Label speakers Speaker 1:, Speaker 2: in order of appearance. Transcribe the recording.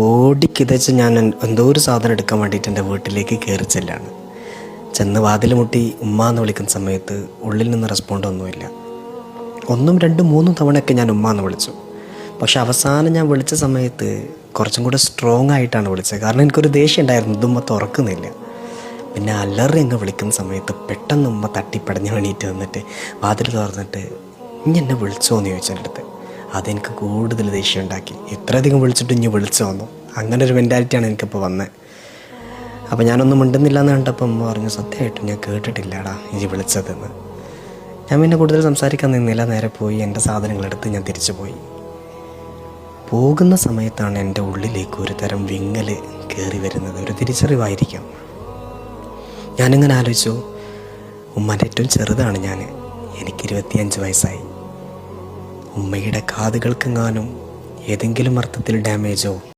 Speaker 1: ഓടിക്കിതച്ച് ഞാൻ എന്തോ ഒരു സാധനം എടുക്കാൻ വേണ്ടിയിട്ട് എൻ്റെ വീട്ടിലേക്ക് കയറി ചെല്ലാണ്. ചെന്ന് വാതിൽ മുട്ടി ഉമ്മ എന്ന് വിളിക്കുന്ന സമയത്ത് ഉള്ളിൽ നിന്ന് റെസ്പോണ്ട് ഒന്നുമില്ല. 1, 2, 3 തവണയൊക്കെ ഞാൻ ഉമ്മ എന്ന് വിളിച്ചു. പക്ഷെ അവസാനം ഞാൻ വിളിച്ച സമയത്ത് കുറച്ചും കൂടെ സ്ട്രോങ് ആയിട്ടാണ് വിളിച്ചത്. കാരണം എനിക്കൊരു ദേഷ്യം ഉണ്ടായിരുന്നു, ഇതുമ്മ തുറക്കുന്നില്ല. പിന്നെ അലറി അങ്ങ് വിളിക്കുന്ന സമയത്ത് പെട്ടെന്ന് ഉമ്മ തട്ടിപ്പടഞ്ഞ് വേണ്ടിയിട്ട് വന്നിട്ട് വാതിൽ തുറന്നിട്ട് ഇനി എന്നെ വിളിച്ചോ എന്ന് ചോദിച്ചു എൻ്റെ അടുത്ത്. അതെനിക്ക് കൂടുതൽ ദേഷ്യം ഉണ്ടാക്കി. ഇത്രയധികം വിളിച്ചിട്ട് ഇനി വിളിച്ചു വന്നു, അങ്ങനെ ഒരു മെൻറ്റാലിറ്റിയാണ് എനിക്കിപ്പോൾ വന്നത്. അപ്പോൾ ഞാനൊന്നും മിണ്ടുന്നില്ല എന്ന് കണ്ടപ്പോൾ അമ്മ പറഞ്ഞു, സത്യമായിട്ടും ഞാൻ കേട്ടിട്ടില്ലടാ ഇനി വിളിച്ചതെന്ന്. ഞാൻ പിന്നെ കൂടുതൽ സംസാരിക്കാൻ നിന്നില്ല, നേരെ പോയി എൻ്റെ സാധനങ്ങളെടുത്ത് ഞാൻ തിരിച്ചു പോയി. പോകുന്ന സമയത്താണ് എൻ്റെ ഉള്ളിലേക്ക് ഒരു തരം വിങ്ങൽ കയറി വരുന്നത്. ഒരു തിരിച്ചറിവായിരിക്കാം. ഞാനിങ്ങനെ ആലോചിച്ചു, ഉമ്മൻ്റെ ഏറ്റവും ചെറുതാണ് ഞാൻ. എനിക്ക് 25 വയസ്സായി. ഉമ്മയുടെ കാതുകൾക്കെങ്ങാനും ഏതെങ്കിലും അർത്ഥത്തിൽ ഡാമേജോ